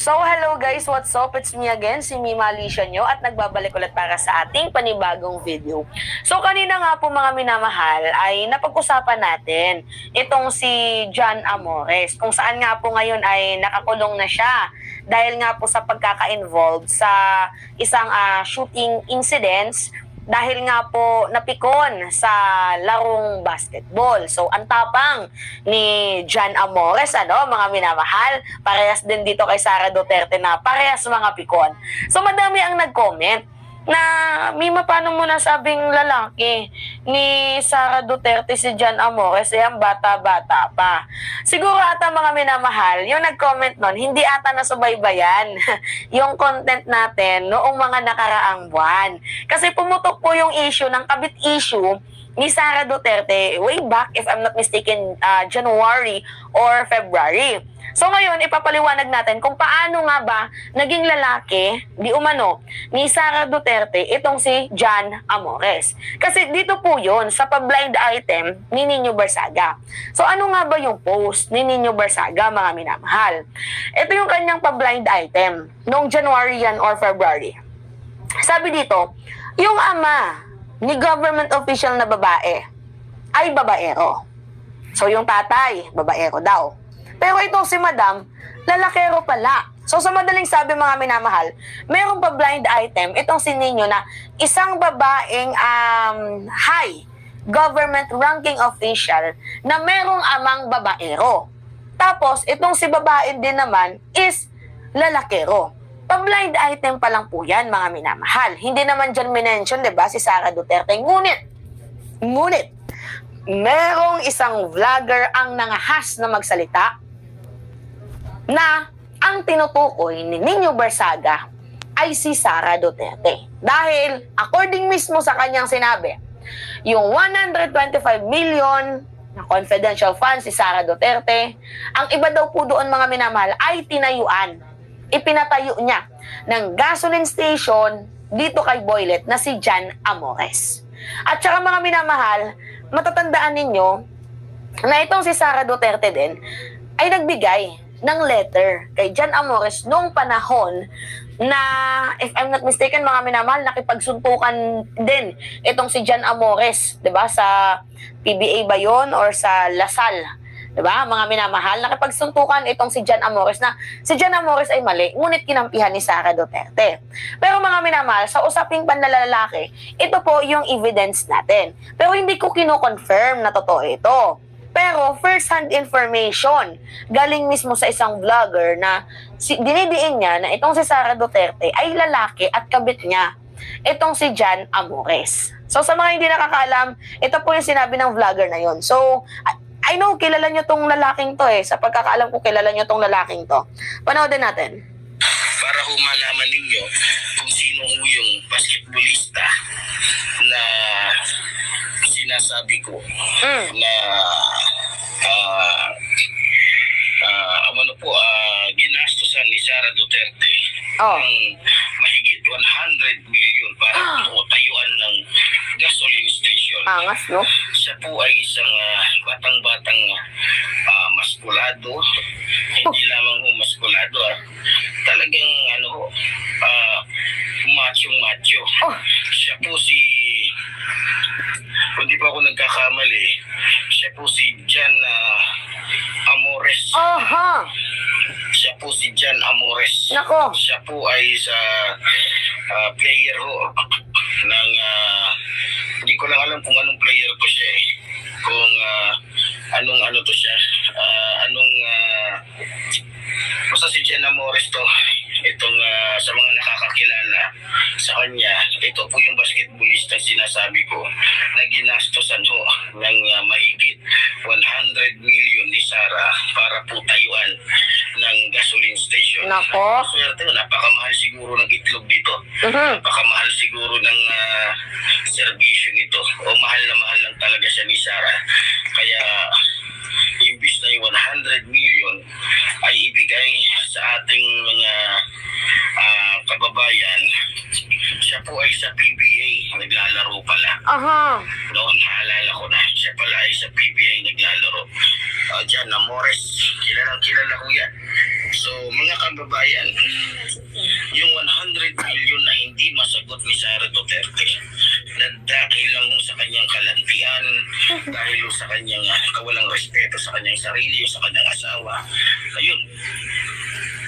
So hello guys, what's up? It's me again, si Mima Alicia nyo at nagbabalik ulit para sa ating panibagong video. So kanina nga po mga minamahal ay napag-usapan natin itong si John Amores kung saan nga po ngayon ay nakakulong na siya dahil nga po sa pagkaka-involved sa isang shooting incidents dahil nga po napikon sa larong basketball. So, ang tapang ni John Amores, mga minamahal, parehas din dito kay Sara Duterte na parehas mga pikon. So, madami ang nag-comment na Mima, paano mo nasabing lalaki ni Sara Duterte si John Amores, ang bata-bata pa. Siguro ata mga minamahal, yung nag-comment nun, hindi ata nasubaybayan yung content natin noong mga nakaraang buwan. Kasi pumutok po yung issue ng kabit issue ni Sara Duterte way back, if I'm not mistaken, January or February. So ngayon, ipapaliwanag natin kung paano nga ba naging lalaki, di umano, ni Sara Duterte itong si John Amores. Kasi dito po yun, sa pa-blind item ni Nino Barsaga. So ano nga ba yung post ni Nino Barsaga, mga minamahal? Ito yung kanyang pa-blind item noong January yan or February. Sabi dito, yung ama ni government official na babae ay babaero. So yung tatay, babaero daw. Pero itong si Madam, lalakero pala. So sa madaling sabi mga minamahal, merong pa blind item itong si Nino na isang babaeng high government ranking official na merong amang babaero. Tapos itong si babae din naman is lalakero. Pa-blind item pa lang po yan mga minamahal. Hindi naman dyan minention, diba, si Sara Duterte. Ngunit, merong isang vlogger ang nangahas na magsalita na ang tinutukoy ni Nino Barsaga ay si Sara Duterte. Dahil, according mismo sa kanyang sinabi, yung 125 million na confidential funds si Sara Duterte, ang iba daw po doon mga minamahal ay tinayuan. Ipinatayo niya ng gasoline station dito kay Boylet na si John Amores. At saka mga minamahal, matatandaan ninyo na itong si Sara Duterte din ay nagbigay ng letter kay John Amores noong panahon na, if I'm not mistaken mga minamahal, nakipagsuntukan din itong si John Amores, 'di ba, sa PBA ba yun or sa Lasal, 'di ba? Mga minamahal, nakipagsuntukan itong si John Amores na si John Amores ay mali, ngunit kinampihan ni Sara Duterte. Pero mga minamahal, sa usaping panlalalaki, ito po yung evidence natin. Pero hindi ko kino-confirm na totoo ito. Pero first-hand information, galing mismo sa isang vlogger na dinidiin niya na itong si Sara Duterte ay lalaki at kabit niya itong si John Amores. So sa mga hindi nakakaalam, ito po yung sinabi ng vlogger na yon. So I know, kilala nyo tong lalaking to Sa pagkakaalam ko, kilala nyo tong lalaking to. Panoodin natin. Para ho malaman ninyo kung sino ho yung basketballista na sinasabi ko na ginastusan ni Sara Duterte ng mahigit 100 million para tayuan ng gasoline station. Angas, no? Siya po ay isang batang-batang maskulado. Hindi lamang maskulado. Talagang macho-macho. Siya po kung di pa ako nagkakamali, siya po si John Amores. Siya po si John Amores. Nako. Siya po ay sa player ho ng hindi ko lang alam kung anong player ko siya kung anong to siya basta si John Amores to. Itong sa mga nakakakilala sa kanya, ito po yung basketballista sinasabi ko na ginastosan ho ng mahigit 100 million ni Sara para po tayuan ng gasoline station. Nako. Swerte, napakamahal siguro ng itlog dito. Napakamahal siguro ng serbisyo nito. O mahal na mahal lang talaga siya ni Sara. Kaya imbis na yung 100 million ay ibigay sa ating mga kababayan, siya po ay sa PBA naglalaro pala. Noon, naalala ko na, siya pala ay sa PBA naglalaro. John Amores, kilala ko yan. So, mga kababayan, yung 100 million na hindi masagot ni Sara Duterte, na dahil lang sa kanyang kalantian, dahil sa kanyang kawalang respeto sa kanyang sarili o sa kanyang asawa, ayun,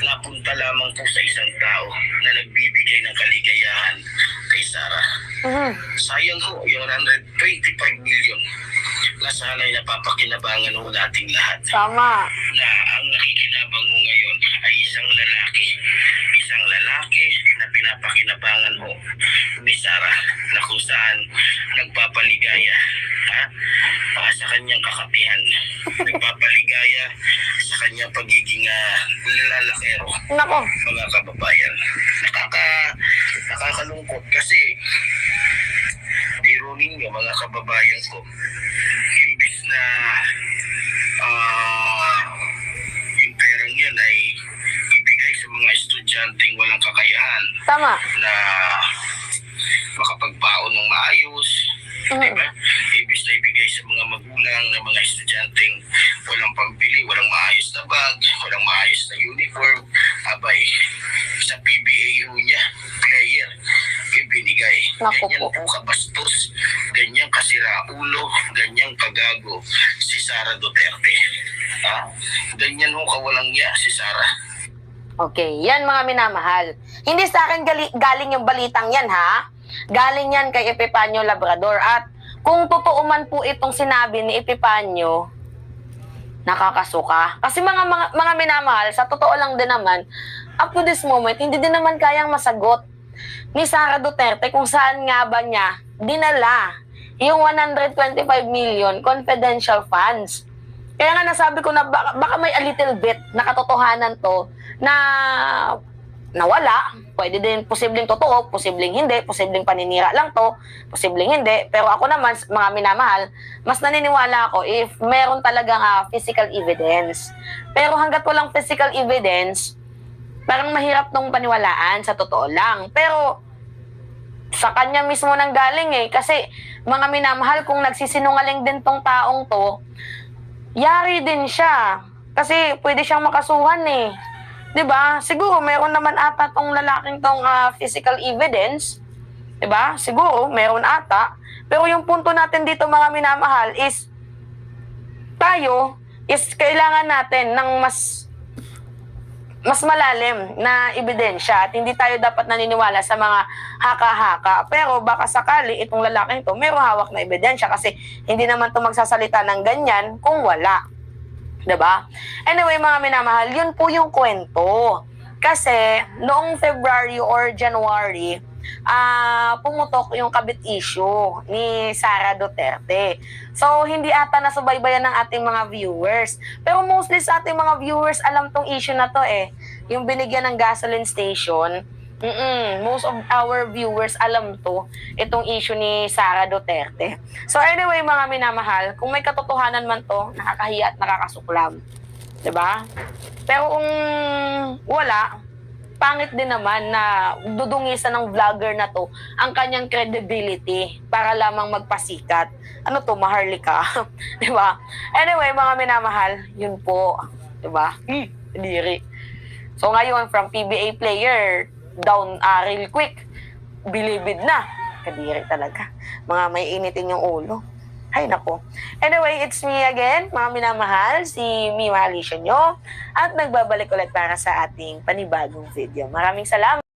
napunta lamang po sa isang tao na nagbibigay ng kaligayahan kay Sara. Sayang ho, yung 125 million na sana'y napapakinabangan ho nating lahat. Tama. Na ang nakikinabang ho ngayon ay isang lalaki. Isang lalaki na pinapakinabangan ho ni Sara na kung saan nagpapaligaya sa kanyang kakapihan. Nagpapaligaya sa kanyang pagiging lalakero. Nako. Mga kababayan, nakakalungkot kasi biro ninyo mga kababayan ko, imbis na yung perang yan ay ibigay sa mga estudyanteng walang kakayahan Tama. na makapagbaon ng maayos, diba? Ibig na ibigay sa mga magulang ng mga estudyanteng walang pambili, walang maayos na bag, walang maayos na uniform, abay, sa PBAU niya, player, ibinigay. Naku Ganyan po. po kabastos, ganyan kasiraulo, ganyan kagago si Sara Duterte. Ganyan ho kawalang niya si Sara. Okay, yan mga minamahal. Hindi sa akin galing yung balitang yan, ha? Galing yan kay Epifanio Labrador. At kung totoo man po itong sinabi ni Epifanio, nakakasuka. Kasi mga minamahal, sa totoo lang din naman, up to this moment, hindi din naman kayang masagot ni Sara Duterte kung saan nga ba niya dinala yung 125 million confidential funds. Kaya nga nasabi ko na baka may a little bit na katotohanan to na nawala. Pwede din posibleng totoo, posibleng hindi, posibleng paninira lang to, posibleng hindi. Pero ako naman, mga minamahal, mas naniniwala ako if meron talagang physical evidence. Pero hanggat walang physical evidence, parang mahirap tong paniwalaan sa totoo lang. Pero sa kanya mismo nang galing kasi mga minamahal, kung nagsisinungaling din tong taong to, yari din siya. Kasi pwede siyang makasuhan 'Diba? Siguro meron naman ata tong lalaking tong physical evidence. 'Diba? Siguro meron ata. Pero yung punto natin dito mga minamahal is tayo is kailangan natin ng mas malalim na ebidensya at hindi tayo dapat naniniwala sa mga haka-haka. Pero baka sakali itong lalaking to meron hawak na ebidensya kasi hindi naman to magsasalita ng ganyan kung wala. 'Di ba? Anyway, mga minamahal, yun po yung kwento. Kasi noong February or January, pumutok yung kabit issue ni Sara Duterte. So, hindi ata nasubaybayan ng ating mga viewers. Pero mostly sa ating mga viewers, alam tong issue na to Yung binigyan ng gasoline station. Most of our viewers alam to, itong issue ni Sara Duterte. So anyway, mga minamahal, kung may katotohanan man to, nakakahiya at nakakasuklam. 'Di ba? Pero kung wala, pangit din naman na dudungisan ng vlogger na to ang kanyang credibility para lamang magpasikat. Ano to, Maharlika? 'Di ba? Anyway, mga minamahal, yun po. 'Di ba? Diri. So ngayon, from PBA player, down real quick, bilibid na. Kadiri talaga. Mga may initin yung ulo. Ay, nako. Anyway, it's me again, mga minamahal, si Mima Alicia nyo. At nagbabalik ulit para sa ating panibagong video. Maraming salamat.